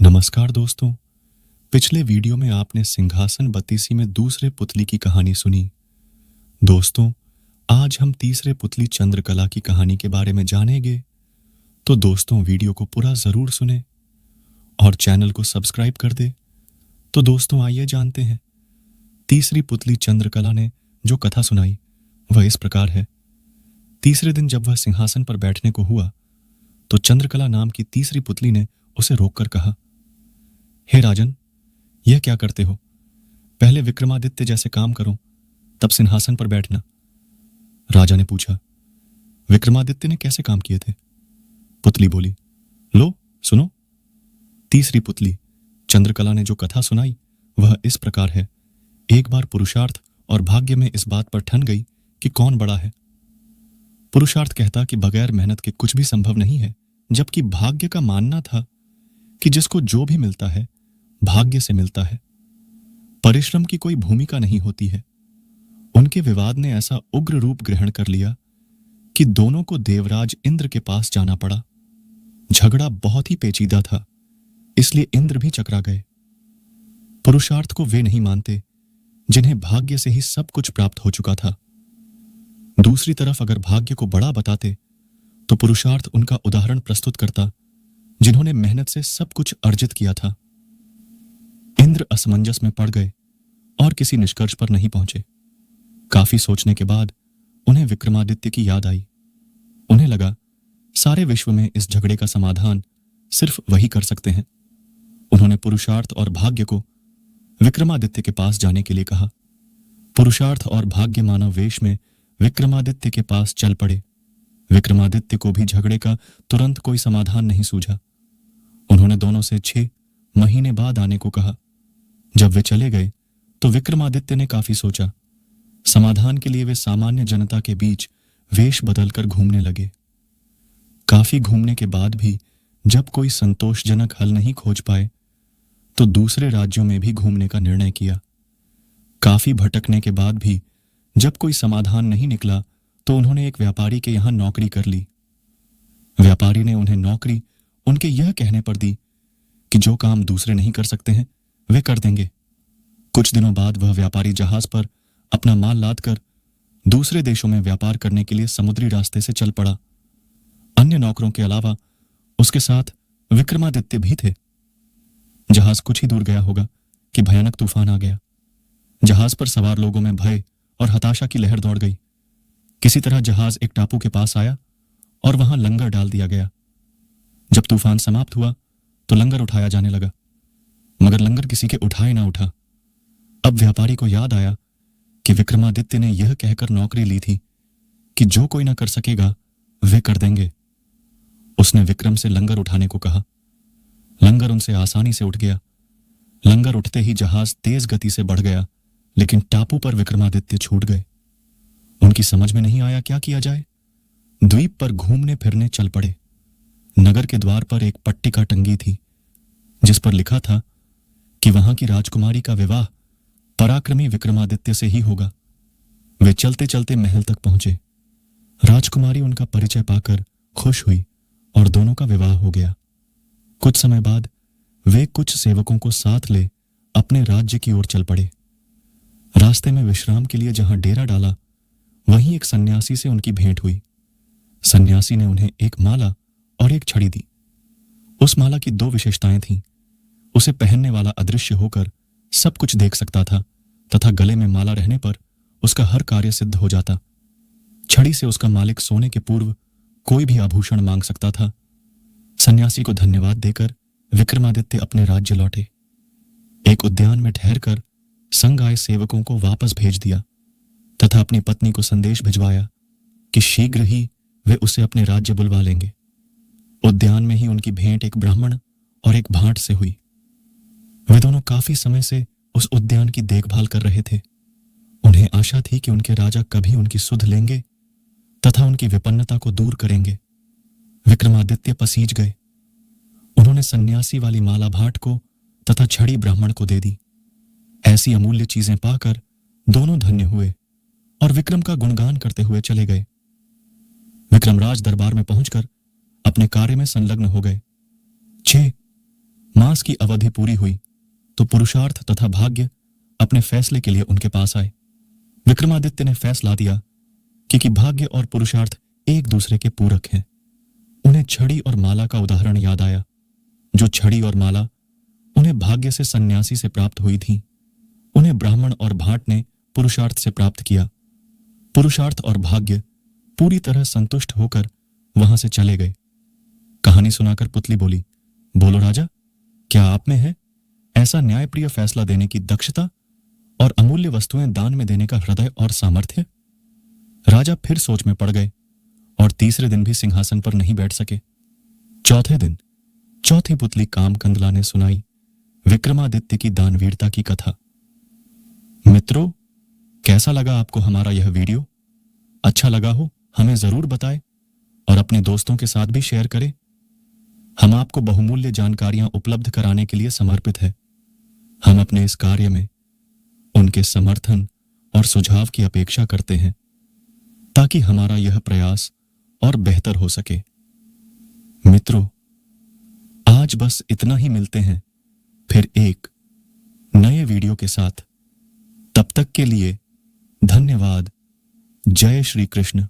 नमस्कार दोस्तों। पिछले वीडियो में आपने सिंहासन बत्तीसी में दूसरे पुतली की कहानी सुनी। दोस्तों, आज हम तीसरे पुतली चंद्रकला की कहानी के बारे में जानेंगे। तो दोस्तों, वीडियो को पूरा जरूर सुने और चैनल को सब्सक्राइब कर दे। तो दोस्तों, आइए जानते हैं तीसरी पुतली चंद्रकला ने जो कथा सुनाई वह इस प्रकार है। तीसरे दिन जब वह सिंहासन पर बैठने को हुआ तो चंद्रकला नाम की तीसरी पुतली ने उसे रोककर कहा, हे राजन, यह क्या करते हो? पहले विक्रमादित्य जैसे काम करो, तब सिंहासन पर बैठना। राजा ने पूछा, विक्रमादित्य ने कैसे काम किए थे? पुतली बोली, लो सुनो। तीसरी पुतली चंद्रकला ने जो कथा सुनाई वह इस प्रकार है। एक बार पुरुषार्थ और भाग्य में इस बात पर ठन गई कि कौन बड़ा है। पुरुषार्थ कहता कि बगैर मेहनत के कुछ भी संभव नहीं है, जबकि भाग्य का मानना था कि जिसको जो भी मिलता है भाग्य से मिलता है, परिश्रम की कोई भूमिका नहीं होती है। उनके विवाद ने ऐसा उग्र रूप ग्रहण कर लिया कि दोनों को देवराज इंद्र के पास जाना पड़ा। झगड़ा बहुत ही पेचीदा था, इसलिए इंद्र भी चकरा गए। पुरुषार्थ को वे नहीं मानते जिन्हें भाग्य से ही सब कुछ प्राप्त हो चुका था। दूसरी तरफ अगर भाग्य को बड़ा बताते तो पुरुषार्थ उनका उदाहरण प्रस्तुत करता जिन्होंने मेहनत से सब कुछ अर्जित किया था। इंद्र असमंजस में पड़ गए और किसी निष्कर्ष पर नहीं पहुंचे। काफी सोचने के बाद उन्हें विक्रमादित्य की याद आई। उन्हें लगा सारे विश्व में इस झगड़े का समाधान सिर्फ वही कर सकते हैं। उन्होंने पुरुषार्थ और भाग्य को विक्रमादित्य के पास जाने के लिए कहा। पुरुषार्थ और भाग्य मानव वेश में विक्रमादित्य के पास चल पड़े। विक्रमादित्य को भी झगड़े का तुरंत कोई समाधान नहीं सूझा। उन्होंने दोनों से 6 महीने बाद आने को कहा। जब वे चले गए तो विक्रमादित्य ने काफी सोचा। समाधान के लिए वे सामान्य जनता के बीच वेश बदलकर घूमने लगे। काफी घूमने के बाद भी जब कोई संतोषजनक हल नहीं खोज पाए तो दूसरे राज्यों में भी घूमने का निर्णय किया। काफी भटकने के बाद भी जब कोई समाधान नहीं निकला तो उन्होंने एक व्यापारी के यहां नौकरी कर ली। व्यापारी ने उन्हें नौकरी उनके यह कहने पर दी कि जो काम दूसरे नहीं कर सकते हैं वे कर देंगे। कुछ दिनों बाद वह व्यापारी जहाज पर अपना माल लादकर दूसरे देशों में व्यापार करने के लिए समुद्री रास्ते से चल पड़ा। अन्य नौकरों के अलावा उसके साथ विक्रमादित्य भी थे। जहाज कुछ ही दूर गया होगा कि भयानक तूफान आ गया। जहाज पर सवार लोगों में भय और हताशा की लहर दौड़ गई। किसी तरह जहाज एक टापू के पास आया और वहां लंगर डाल दिया गया। जब तूफान समाप्त हुआ तो लंगर उठाया जाने लगा, मगर लंगर किसी के उठाए ना उठा। अब व्यापारी को याद आया कि विक्रमादित्य ने यह कहकर नौकरी ली थी कि जो कोई ना कर सकेगा वे कर देंगे। उसने विक्रम से लंगर उठाने को कहा। लंगर उनसे आसानी से उठ गया। लंगर उठते ही जहाज तेज गति से बढ़ गया, लेकिन टापू पर विक्रमादित्य छूट गए। उनकी समझ में नहीं आया क्या किया जाए। द्वीप पर घूमने फिरने चल पड़े। नगर के द्वार पर एक पट्टिका टंगी थी जिस पर लिखा था कि वहां की राजकुमारी का विवाह पराक्रमी विक्रमादित्य से ही होगा। वे चलते चलते महल तक पहुंचे। राजकुमारी उनका परिचय पाकर खुश हुई और दोनों का विवाह हो गया। कुछ समय बाद वे कुछ सेवकों को साथ ले अपने राज्य की ओर चल पड़े। रास्ते में विश्राम के लिए जहां डेरा डाला वहीं एक सन्यासी से उनकी भेंट हुई। सन्यासी ने उन्हें एक माला और एक छड़ी दी। उस माला की 2 विशेषताएं थीं। उसे पहनने वाला अदृश्य होकर सब कुछ देख सकता था तथा गले में माला रहने पर उसका हर कार्य सिद्ध हो जाता। छड़ी से उसका मालिक सोने के पूर्व कोई भी आभूषण मांग सकता था। सन्यासी को धन्यवाद देकर विक्रमादित्य अपने राज्य लौटे। एक उद्यान में ठहरकर संग आए सेवकों को वापस भेज दिया तथा अपनी पत्नी को संदेश भिजवाया कि शीघ्र ही वे उसे अपने राज्य बुलवा लेंगे। उद्यान में ही उनकी भेंट एक ब्राह्मण और एक भाट से हुई। वे दोनों काफी समय से उस उद्यान की देखभाल कर रहे थे। उन्हें आशा थी कि उनके राजा कभी उनकी सुध लेंगे तथा उनकी विपन्नता को दूर करेंगे। विक्रमादित्य पसीज गए। उन्होंने सन्यासी वाली माला भाट को तथा छड़ी ब्राह्मण को दे दी। ऐसी अमूल्य चीजें पाकर दोनों धन्य हुए और विक्रम का गुणगान करते हुए चले गए। विक्रम राज दरबार में पहुंचकर अपने कार्य में संलग्न हो गए। 6 मास की अवधि पूरी हुई तो पुरुषार्थ तथा भाग्य अपने फैसले के लिए उनके पास आए। विक्रमादित्य ने फैसला दिया कि भाग्य और पुरुषार्थ एक दूसरे के पूरक हैं। उन्हें छड़ी और माला का उदाहरण याद आया। जो छड़ी और माला उन्हें भाग्य से सन्यासी से प्राप्त हुई थी, उन्हें ब्राह्मण और भाट ने पुरुषार्थ से प्राप्त किया। पुरुषार्थ और भाग्य पूरी तरह संतुष्ट होकर वहां से चले गए। कहानी सुनाकर पुतली बोली, बोलो राजा, क्या आप में है ऐसा न्यायप्रिय फैसला देने की दक्षता और अमूल्य वस्तुएं दान में देने का हृदय और सामर्थ्य? राजा फिर सोच में पड़ गए और तीसरे दिन भी सिंहासन पर नहीं बैठ सके। चौथे दिन चौथी पुतली कामकंदला ने सुनाई विक्रमादित्य की दानवीरता की कथा। मित्रों, कैसा लगा आपको हमारा यह वीडियो? अच्छा लगा हो हमें जरूर बताएं और अपने दोस्तों के साथ भी शेयर करें। हम आपको बहुमूल्य जानकारियां उपलब्ध कराने के लिए समर्पित है। हम अपने इस कार्य में उनके समर्थन और सुझाव की अपेक्षा करते हैं ताकि हमारा यह प्रयास और बेहतर हो सके। मित्रों, आज बस इतना ही। मिलते हैं फिर एक नए वीडियो के साथ। तब तक के लिए धन्यवाद। जय श्री कृष्ण।